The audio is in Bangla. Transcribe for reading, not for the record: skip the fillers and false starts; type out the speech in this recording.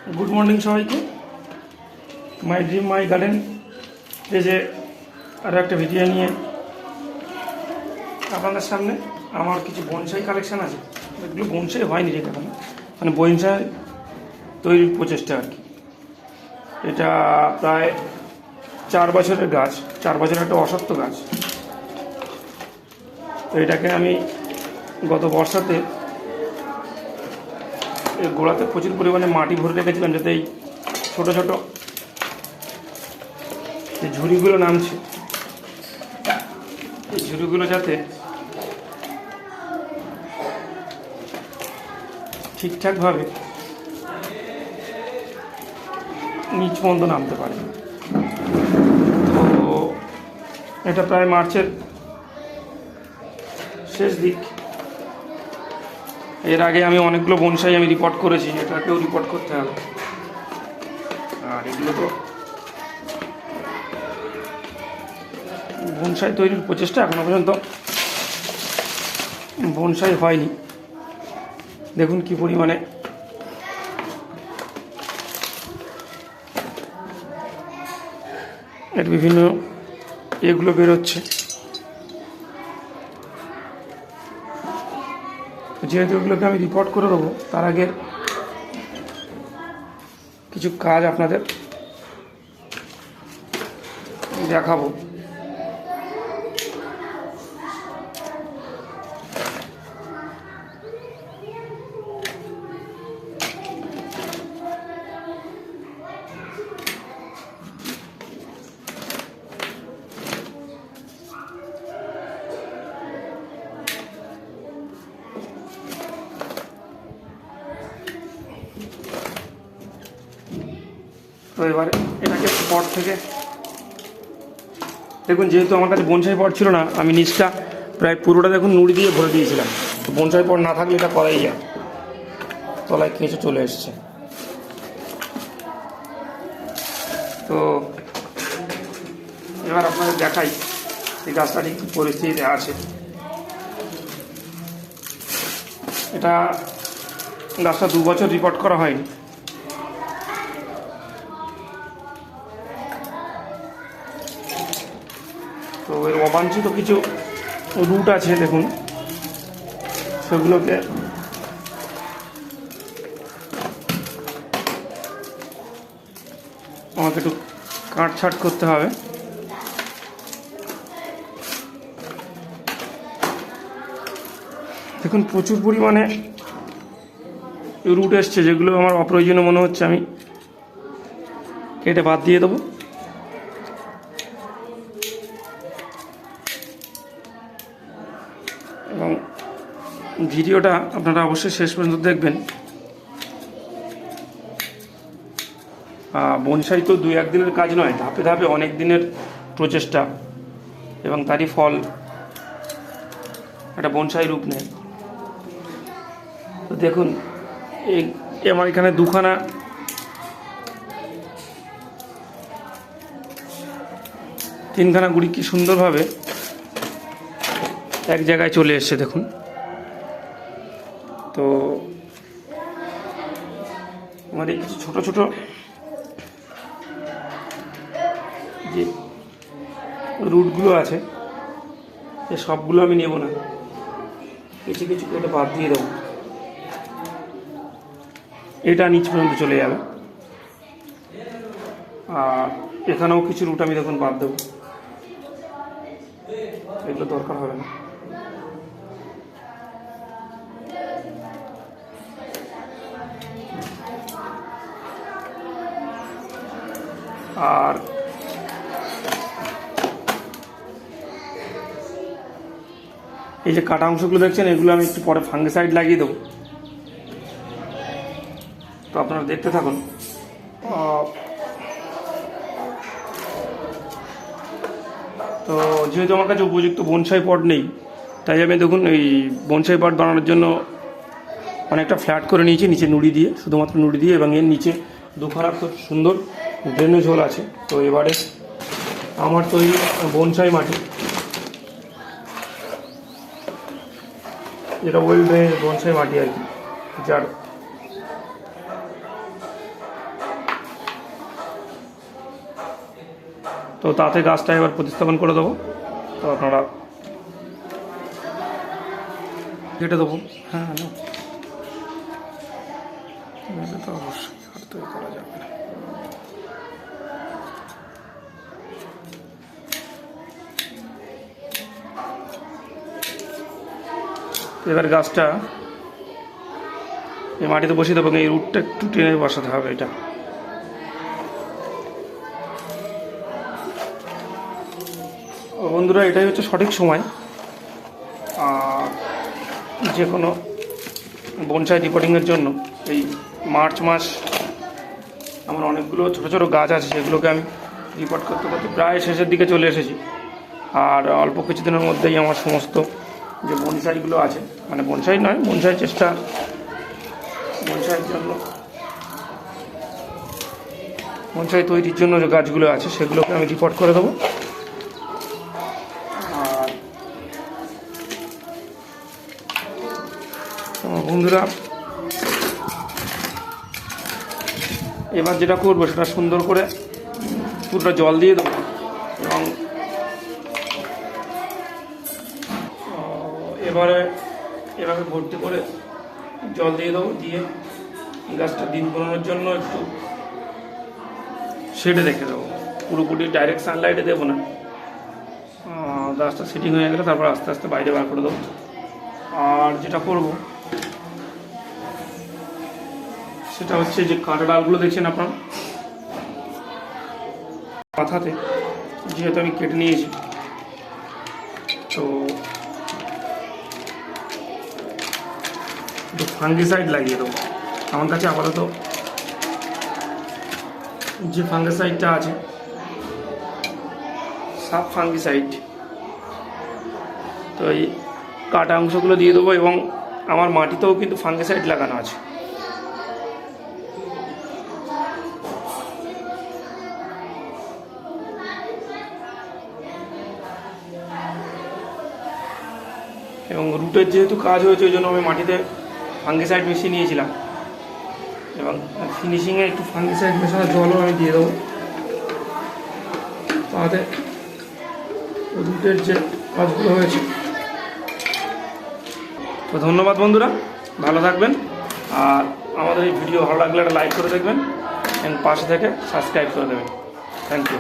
গুড মর্নিং সবাইকে। মাই ড্রিম মাই গার্ডেন পেজে আরও একটা ভিডিও নিয়ে আপনাদের সামনে। আমার কিছু বনসাই কালেকশান আছে, এগুলো বনসাই হয়নি যেটা মানে বনসাই তৈরির প্রচেষ্টা আর কি। এটা প্রায় 4 বছরের গাছ, 4 বছরের একটা অসত্য গাছ। তো এটাকে আমি গত বর্ষাতে এই গোড়াতে প্রচুর পরিমাণে মাটি ভরে রেখেছিলাম, যাতে এই ছোটো ছোটো যে ঝুড়িগুলো নামছে, এই ঝুড়িগুলো যাতে ঠিকঠাকভাবে নিচ পর্যন্ত নামতে পারে। তো এটা প্রায় মার্চের শেষ দিক। এর আগে আমি অনেকগুলো বনসাই আমি রিপোর্ট করেছি, এটাকেও রিপোর্ট করতে হবে। আর এগুলো তো বনসাই তৈরির প্রচেষ্টা, এখনো পর্যন্ত বনসাই হয়নি। দেখুন কি পরিমাণে এর বিভিন্ন এগুলো বেরোচ্ছে। যেহেতু এগুলোকে আমি রিপোর্ট করে দেবো, তার আগে কিছু কাজ আপনাদের দেখাবো। তো এবারে এটাকে পট থেকে দেখুন, যেহেতু আমার কাছে বনসাই পট ছিল না, আমি নিচটা প্রায় পুরোটা দেখুন নুড়ি দিয়ে ভরে দিয়েছিলাম। তো বনসাই পট না থাকলে এটা করাই যায়, তলায় কেঁচো চলে এসছে। তো এবার আপনাদের দেখাই এই গাছটা ঠিক পরিস্থিতিতে আছে। এটা গাছটা 2 বছর রিপোর্ট করা হয়নি। তো এর অবাঞ্ছিত কিছু রুট আছে, দেখুন সেগুলোকে আমাকে একটু কাটছাট করতে হবে। দেখুন প্রচুর পরিমাণে রুট এসছে, যেগুলো আমার অপ্রয়োজনীয় মনে হচ্ছে, আমি কেটে বাদ দিয়ে দেবো। এবং ভিডিওটা আপনারা অবশ্যই শেষ পর্যন্ত দেখবেন। বনসাই তো 2-1 দিনের কাজ নয়, ধাপে ধাপে অনেক দিনের প্রচেষ্টা এবং তারই ফল একটা বনসাই রূপ নেয়। তো দেখুন এই আমার এখানে 2খানা তিনখানা গুড়ি কি সুন্দরভাবে এক জায়গায় চলে এসছে, দেখুন। তো আমার এই কিছু ছোটো ছোটো যে রুটগুলো আছে, এ সবগুলো আমি নেব না, কিছু কিছু কেটে বাদ দিয়ে দেবো। এটা নিচ পর্যন্ত চলে যাবে। আর এখানেও কিছু রুট আমি দেখুন বাদ দেবো, এগুলো দরকার হবে না। আর এই যে কাটা অংশগুলো দেখছেন, এগুলো আমি একটু পরে ফাঙ্গিসাইড লাগিয়ে দেবো। তো আপনারা দেখতে থাকুন। তো যেহেতু আমার কাছে উপযুক্ত বনসাই পট নেই, তাই আমি দেখুন এই বনসাই পট বানানোর জন্য অনেকটা ফ্ল্যাট করে নিয়েছি, নিচে নুড়ি দিয়ে, শুধুমাত্র নুড়ি দিয়ে, এবং এর নিচে 2খানা খুব সুন্দর ড্রেনেজ হোল আছে। তো এবারে আমার তৈরি বনসাই মাটি, যেটা ওয়েল ড্রেনেজ বনসাই মাটি আর কি, যার তো তাতে গাছটা এবার প্রতিস্থাপন করে দেবো। তো আপনারা কেটে দেবো। হ্যাঁ হ্যালো, এটা তো অবশ্যই আর তৈরি করা যাবে না। এবার গাছটা এই মাটিতে বসিয়ে দেবো, এই রুটটা একটু টেনে বসাতে হবে। এটা বন্ধুরা এটাই হচ্ছে সঠিক সময় যে কোনো বনসাই রিপোর্টিংয়ের জন্য। এই মার্চ মাস আমার অনেকগুলো ছোটো ছোটো গাছ আছে, সেগুলোকে আমি রিপোর্ট করতে করতে প্রায় শেষের দিকে চলে এসেছি। আর অল্প কিছুদিনের মধ্যেই আমার সমস্ত যে বনসাইগুলো আছে, মানে বনসাই নয়, বনসাই চেষ্টা, বনসাইয়ের জন্য, বনসাই তৈরির জন্য যে গাছগুলো আছে সেগুলোকে আমি রিপোর্ট করে দেবো। আর বন্ধুরা এবার যেটা করবো সেটা সুন্দর করে পুরোটা জল দিয়ে দেবো এবং এভাবে ভর্তি করে জল দিয়ে দেবো, দিয়ে গাছটা দিন বানানোর জন্য একটু শেডে রেখে দেবো। পুরোপুরি ডাইরেক্ট সানলাইটে দেবো না, গাছটা সেটিং হয়ে গেলে তারপর আস্তে আস্তে বাইরে বার করে দেবো। আর যেটা করব সেটা হচ্ছে যে কাঁটা ডালগুলো দেখছেন আপনার মাথাতে, যেহেতু আমি কেটে নিয়েছি, তো একটু ফাঙ্গিসাইড লাগিয়ে দেবো। আমার কাছে আপাতত যে ফাঙ্গিসাইডটা আছে, সাব ফাঙ্গিসাইড, তো এই কাটা অংশগুলো দিয়ে দেবো। এবং আমার মাটিতেও কিন্তু ফাঙ্গিসাইড লাগানো আছে। এবং রুটের যেহেতু কাজ হয়েছে ওই জন্য আমি মাটিতে ফাঙ্গিসাইড মিশিয়ে নিয়েছিলাম, এবং ফিনিশিংয়ে একটু ফাঙ্গিসাইড মেশানো জলও আমি দিয়ে দেবো, তাতে রুটের যে কাজগুলো হয়েছে। তো ধন্যবাদ বন্ধুরা, ভালো থাকবেন। আর আমাদের এই ভিডিও ভালো লাগলে একটা লাইক করে দেখবেন এবং পাশে থেকে সাবস্ক্রাইব করে দেবেন। Thank you.